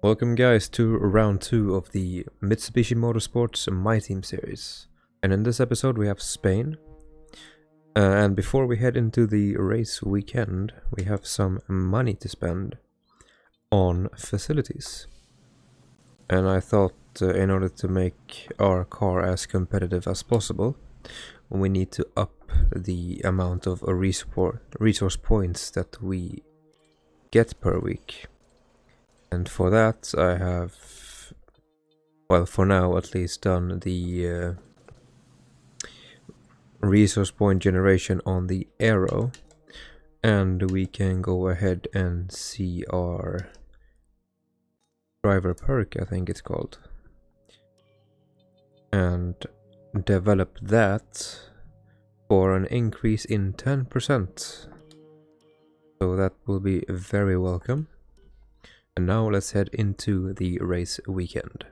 Welcome guys to round 2 of the Mitsubishi Motorsports My Team series. And in this episode we have Spain. And before we head into the race weekend, we have some money to spend on facilities. And I thought in order to make our car as competitive as possible, we need to up the amount of resource points that we get per week. And for that I have, well, for now at least, done the resource point generation on the arrow, and we can go ahead and see our driver perk, I think it's called, and develop that for an increase in 10%. So that will be very welcome. And now let's head into the race weekend.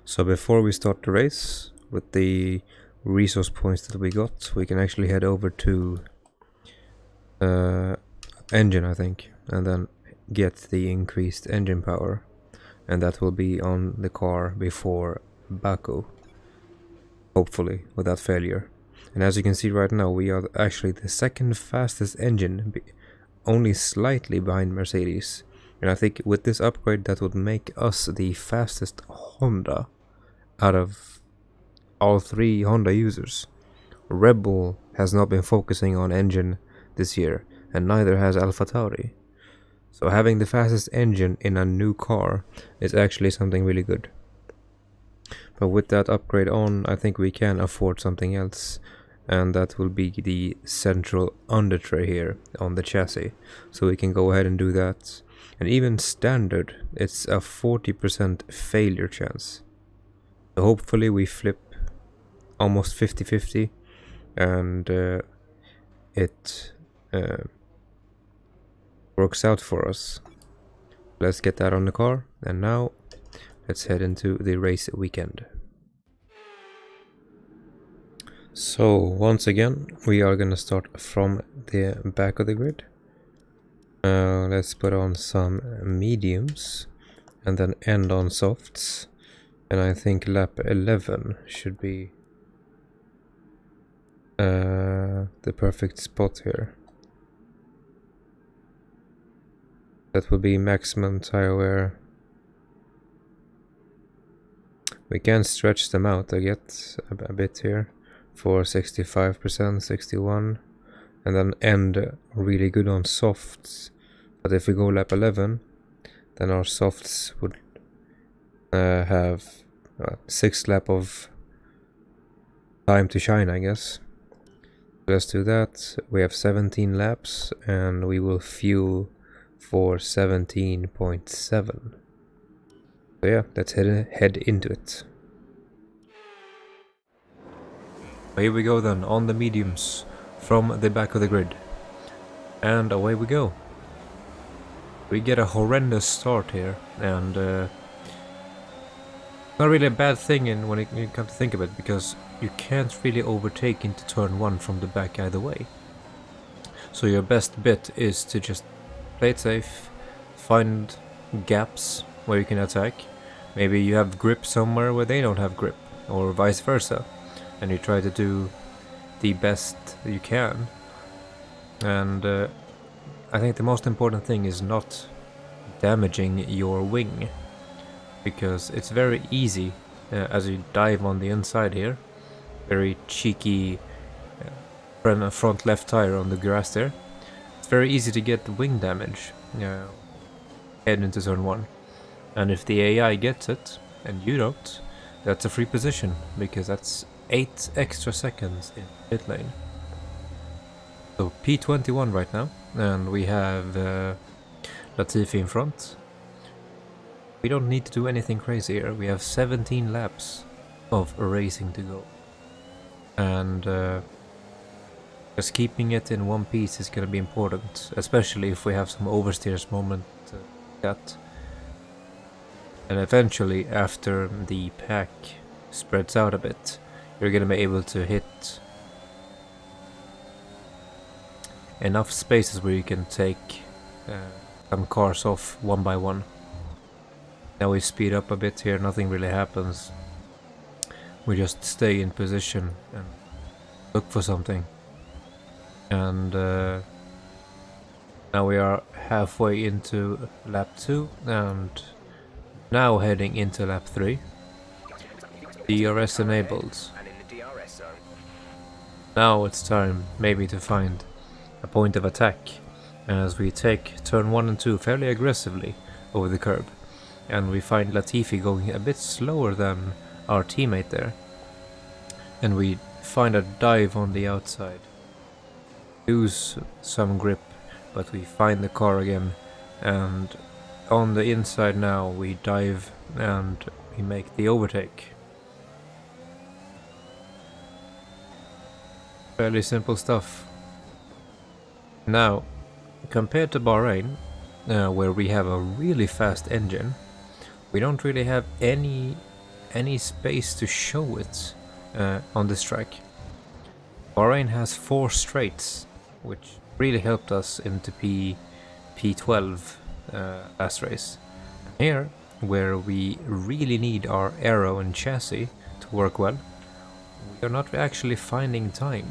So before we start the race, with the resource points that we got, we can actually head over to engine, I think, and then get the increased engine power. And that will be on the car before Baku, hopefully, without failure. And as you can see right now, we are actually the second fastest engine, only slightly behind Mercedes. And I think with this upgrade that would make us the fastest Honda out of all three Honda users. Red Bull has not been focusing on engine this year, and neither has AlphaTauri. So having the fastest engine in a new car is actually something really good. But with that upgrade on, I think we can afford something else. And that will be the central undertray here on the chassis. So we can go ahead and do that. And even standard, it's a 40% failure chance. So hopefully we flip almost 50-50 and it works out for us. Let's get that on the car, and now let's head into the race weekend. So once again, we are gonna start from the back of the grid. Let's put on some mediums and then end on softs, and I think lap 11 should be the perfect spot here. That will be maximum tire wear. We can stretch them out, I get a bit here for 65%, 61, and then end really good on softs. But if we go lap 11, then our softs would have 6 lap of time to shine, I guess. Let's do that. We have 17 laps, and we will fuel for 17.7. So yeah, let's head into it. Here we go then, on the mediums, from the back of the grid. And away we go. We get a horrendous start here, and not really a bad thing when you come to think of it, because you can't really overtake into turn 1 from the back either way. So your best bet is to just play it safe, find gaps where you can attack. Maybe you have grip somewhere where they don't have grip, or vice versa, and you try to do the best you can. And I think the most important thing is not damaging your wing, because it's very easy as you dive on the inside here. Very cheeky front left tire on the grass there. It's very easy to get wing damage head into turn 1. And if the AI gets it and you don't, that's a free position, because that's 8 extra seconds in pit lane. So P21 right now, and we have Latifi in front. We don't need to do anything crazy here. We have 17 laps of racing to go, and just keeping it in one piece is going to be important, especially if we have some oversteers moment that. And eventually, after the pack spreads out a bit, you're going to be able to hit enough spaces where you can take some cars off one by one. Now we speed up a bit here, nothing really happens. We just stay in position and look for something. And now we are halfway into lap 2 and now heading into lap 3. DRS enabled. Now it's time maybe to find a point of attack as we take turn 1 and 2 fairly aggressively over the curb. And we find Latifi going a bit slower than our teammate there. And we find a dive on the outside. Lose some grip, but we find the car again. And on the inside now we dive and we make the overtake. Fairly simple stuff. Now, compared to Bahrain, where we have a really fast engine, we don't really have any space to show it on this track. Bahrain has 4 straights, which really helped us into P12 last race. Here, where we really need our aero and chassis to work well, we are not actually finding time.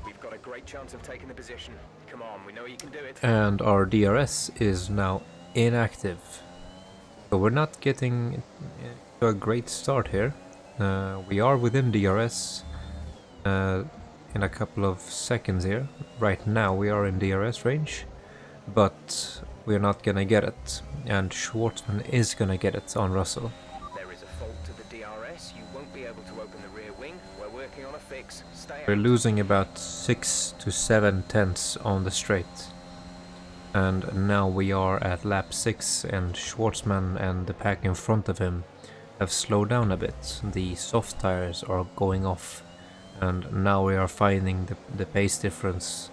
We've got a great chance of taking the position. Come on, we know you can do it. And our DRS is now inactive. So we're not getting to a great start here. We are within DRS in a couple of seconds here. Right now we are in DRS range, but we're not gonna get it. And Schwartzman is gonna get it on Russell. There is a fault to the DRS. You won't be able to open the rear wing. We're working on a fix. Stay We're out. losing about 6 to 7 tenths on the straight. And now we are at lap 6 and Schwartzman and the pack in front of him have slowed down a bit. The soft tires are going off and now we are finding the pace difference.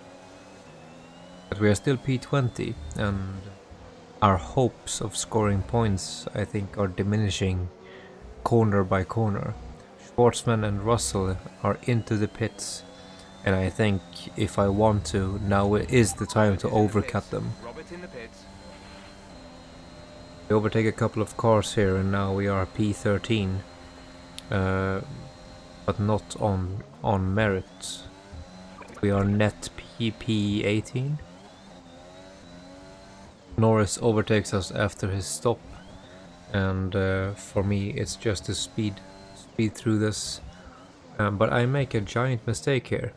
But we are still P20 and our hopes of scoring points I think are diminishing corner by corner. Schwartzman and Russell are into the pits. And I think if I want to, now is the time to overcut them. Robert in the pits. We overtake a couple of cars here and now we are P13. But not on merit. We are net P18. Norris overtakes us after his stop. And for me it's just to speed through this. But I make a giant mistake here.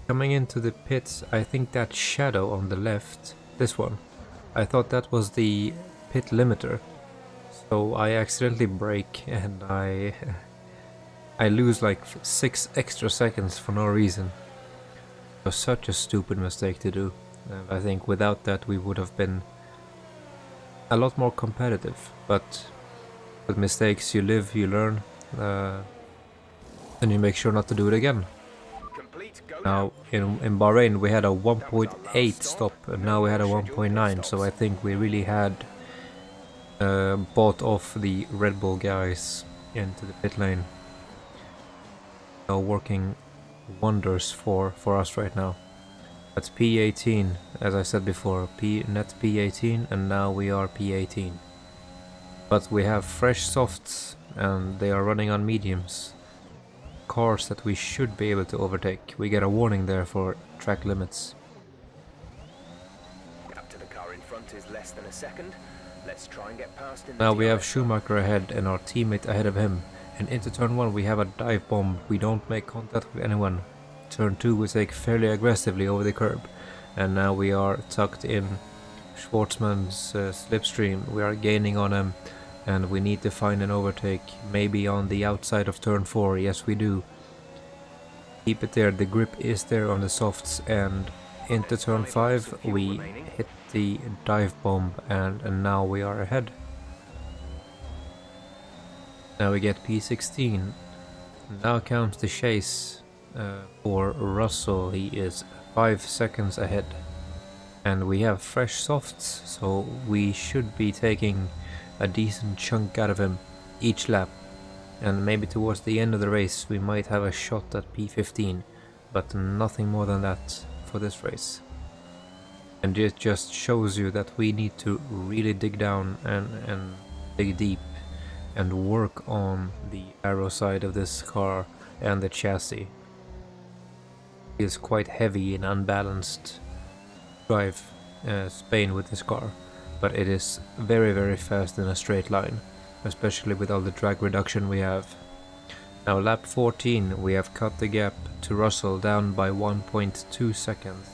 Coming into the pits, I think that shadow on the left, this one, I thought that was the pit limiter. So I accidentally brake and I lose like 6 extra seconds for no reason. It was such a stupid mistake to do. And I think without that we would have been a lot more competitive. But with mistakes you live, you learn. And you make sure not to do it again. Now in Bahrain we had a 1.8 stop and now we had a 1.9, so I think we really had bought off the Red Bull guys into the pit lane. They are working wonders for us right now. That's P18, as I said before, net P18 and now we are P18. But we have fresh softs and they are running on mediums. Cars that we should be able to overtake. We get a warning there for track limits. Up to the car in front is less than a second. Let's try and get past in the Now we have DRS. Schumacher ahead and our teammate ahead of him. And into turn 1 we have a dive bomb. We don't make contact with anyone. Turn 2 we take fairly aggressively over the curb. And now we are tucked in Schwartzman's slipstream. We are gaining on him. And we need to find an overtake, maybe on the outside of turn 4, yes we do. Keep it there, the grip is there on the softs, and into turn 5 we hit the dive bomb and now we are ahead. Now we get P16. Now comes the chase for Russell, he is 5 seconds ahead. And we have fresh softs, so we should be taking a decent chunk out of him each lap, and maybe towards the end of the race we might have a shot at P15, but nothing more than that for this race. And it just shows you that we need to really dig down and dig deep and work on the aero side of this car and the chassis. It is quite heavy and unbalanced drive Spain with this car, but it is very fast in a straight line, especially with all the drag reduction we have. Now lap 14 we have cut the gap to Russell down by 1.2 seconds.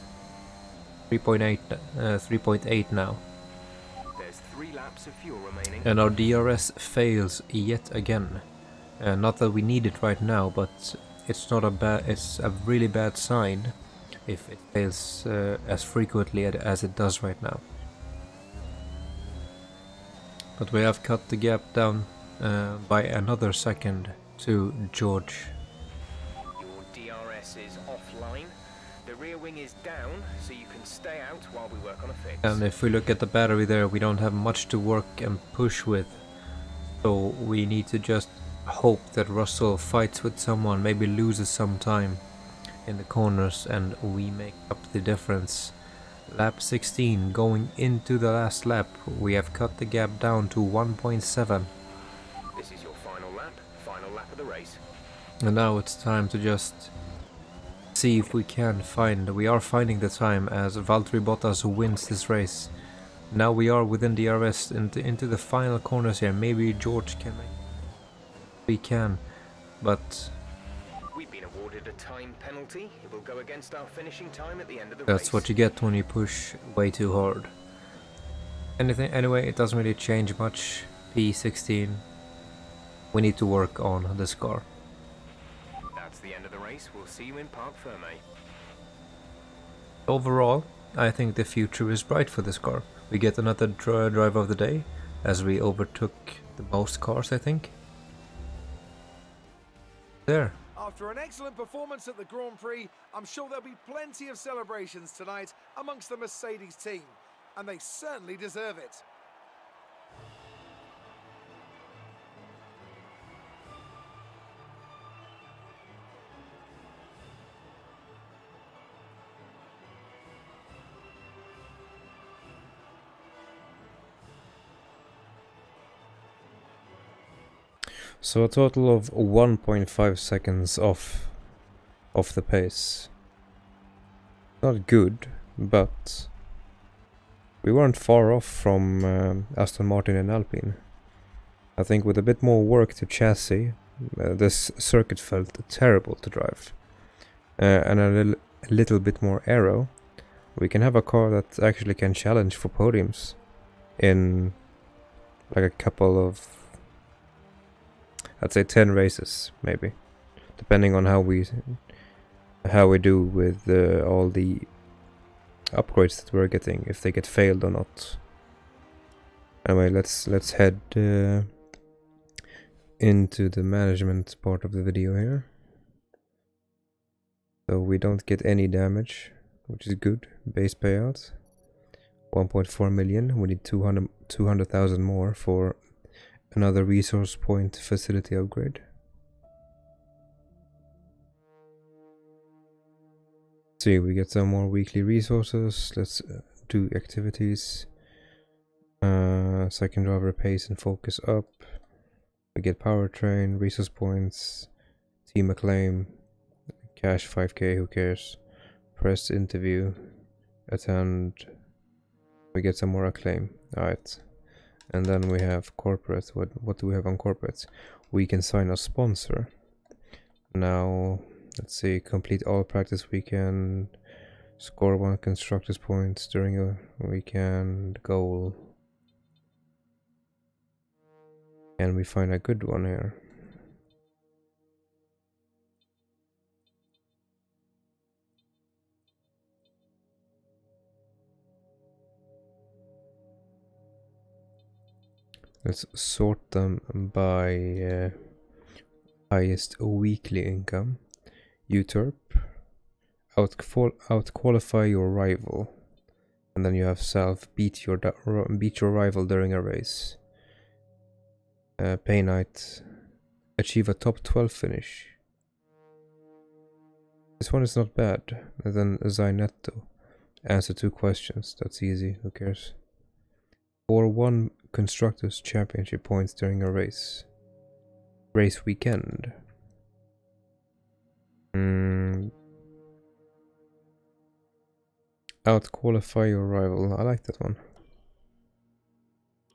3.8 now. There's 3 laps of fuel remaining. And our DRS fails yet again. Not that we need it right now, but it's a really bad sign if it fails as frequently as it does right now. But we have cut the gap down by another second to George. Your DRS is offline. The rear wing is down, so you can stay out while we work on a fix. And if we look at the battery there, we don't have much to work and push with. So we need to just hope that Russell fights with someone, maybe loses some time in the corners, and we make up the difference. Lap 16, going into the last lap, we have cut the gap down to 1.7. This is your final lap of the race. And now it's time to just see if we can find. We are finding the time as Valtteri Bottas wins this race. Now we are within DRS into the final corners here. Maybe George can make. We can, but We've been awarded a time penalty. It will go against our finishing time at the end of the race. that's what you get when you push way too hard. Anyway, it doesn't really change much. P16. We need to work on this car. That's the end of the race. We'll see you in Parc Fermé. Overall, I think the future is bright for this car. We get another drive of the day, as we overtook the most cars, I think. There. After an excellent performance at the Grand Prix, I'm sure there'll be plenty of celebrations tonight amongst the Mercedes team, and they certainly deserve it. So a total of 1.5 seconds off the pace. Not good, but we weren't far off from Aston Martin and Alpine. I think with a bit more work to chassis, this circuit felt terrible to drive. And a little bit more aero, we can have a car that actually can challenge for podiums in like a couple of, I'd say 10 races, maybe, depending on how we do with all the upgrades that we're getting, if they get failed or not. Anyway, let's head into the management part of the video here. So we don't get any damage, which is good. Base payout 1.4 million. We need 200,000 more for another resource point facility upgrade. See, we get some more weekly resources. Let's do activities. Second driver pace and focus up. We get powertrain, resource points, team acclaim, cash 5k, who cares? Press interview, attend. We get some more acclaim. Alright. And then we have corporate. What do we have on corporate? We can sign a sponsor. Now, let's see, complete all practice weekend, score 1 constructors points during a weekend, goal. And we find a good one here. Let's sort them by highest weekly income. UTERP, out-qualify your rival, and then you have self beat your rival during a race. Pay night, achieve a top 12 finish. This one is not bad. And then Zainetto, Answer 2 questions. That's easy. Who cares? Or 1 Constructors' Championship points during a race. Race weekend. Out-qualify your rival. I like that one.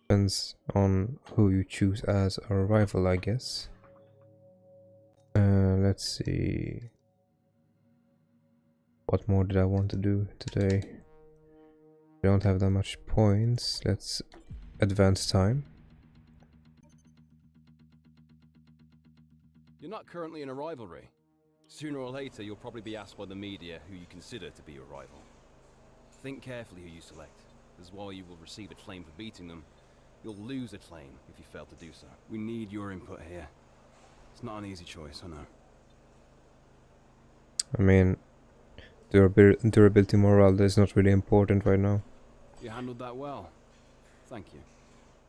Depends on who you choose as a rival, I guess. Let's see. What more did I want to do today? I don't have that much points. Let's advance time. You're not currently in a rivalry. Sooner or later, you'll probably be asked by the media who you consider to be your rival. Think carefully who you select, as while you will receive a claim for beating them, you'll lose a claim if you fail to do so. We need your input here. It's not an easy choice, I know. I mean, durability morale is not really important right now. You handled that well. Thank you.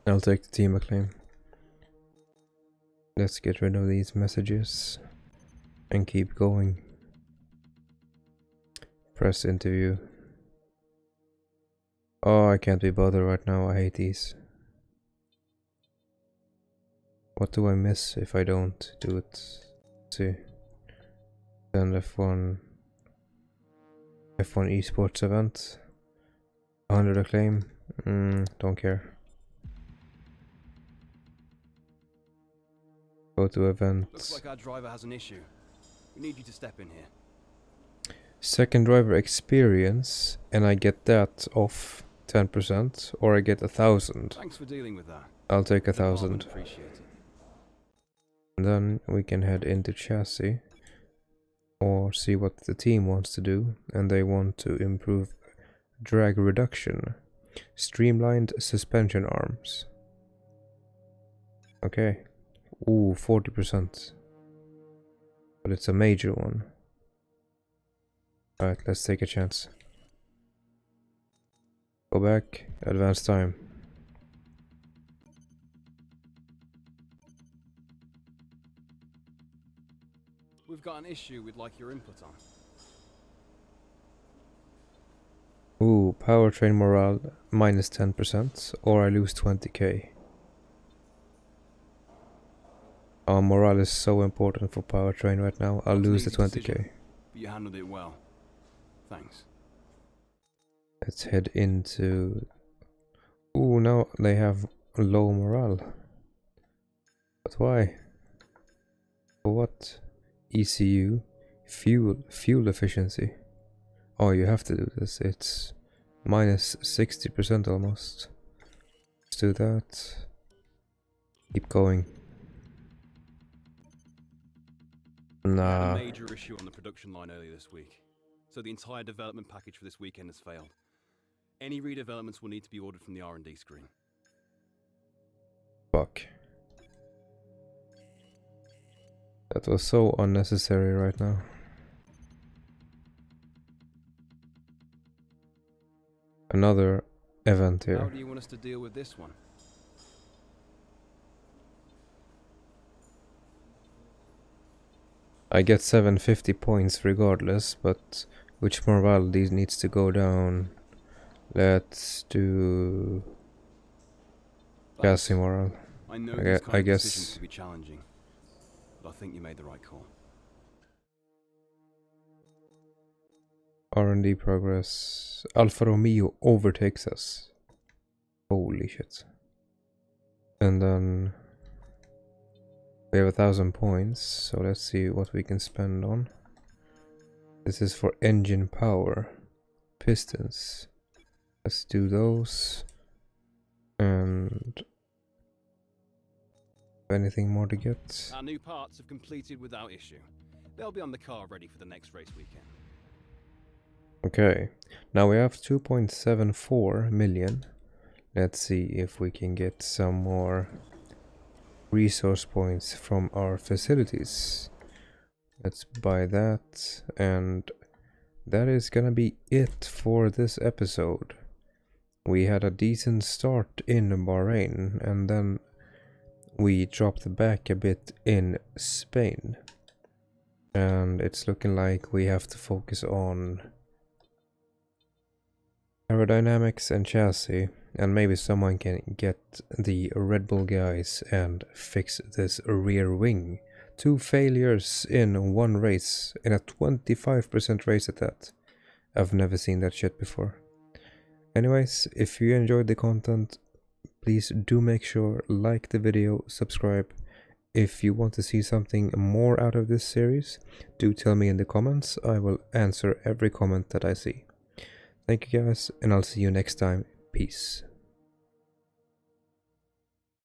I'll take the team acclaim. Let's get rid of these messages and keep going. Press interview. Oh, I can't be bothered right now. I hate these. What do I miss if I don't do it? Let's see. Then F1 esports event. 100 acclaim. Don't care. Go to event. Looks like our driver has an issue. We need you to step in here. Second driver experience, and I get that off 10%, or I get 1,000. Thanks for dealing with that. I'll take The department 1,000. appreciate it. And then we can head into chassis, or see what the team wants to do, and they want to improve drag reduction, streamlined suspension arms. Okay. Ooh, 40%. But it's a major one. Alright, let's take a chance. Go back, advance time. We've got an issue we'd like your input on. Ooh, powertrain morale minus 10%, or I lose 20k. Morale is so important for powertrain right now. I'll lose the 20k. But you handled it well. Thanks. Let's head into... Ooh, now they have low morale. But why? For what? ECU, fuel efficiency. Oh, you have to do this. It's minus 60% almost. Let's do that. Keep going. We had Nah. a major issue on the production line earlier this week, so the entire development package for this weekend has failed. Any redevelopments will need to be ordered from the R&D screen. Fuck. That was so unnecessary right now. Another event How here. do you want us to deal with this one? I get 750 points regardless, but which morale these needs to go down? Let's do chassis morale. I know I these gue- kind I of guess- decisions can be challenging, but I think you made the right call. R&D progress. Alfa Romeo overtakes us. Holy shit. And then we have 1,000 points, so let's see what we can spend on. This is for engine power. Pistons. Let's do those. And anything more to get? Our new parts have completed without issue. They'll be on the car ready for the next race weekend. Okay, now we have 2.74 million. Let's see if we can get some more resource points from our facilities. Let's buy that, and that is gonna be it for this episode. We had a decent start in Bahrain, and then we dropped back a bit in Spain. And it's looking like we have to focus on aerodynamics and chassis, and maybe someone can get the Red Bull guys and fix this rear wing. 2 failures in 1 race, in a 25% race at that. I've never seen that shit before. Anyways, if you enjoyed the content, please do make sure like the video, subscribe. If you want to see something more out of this series, do tell me in the comments. I will answer every comment that I see. Thank you guys, and I'll see you next time. Peace.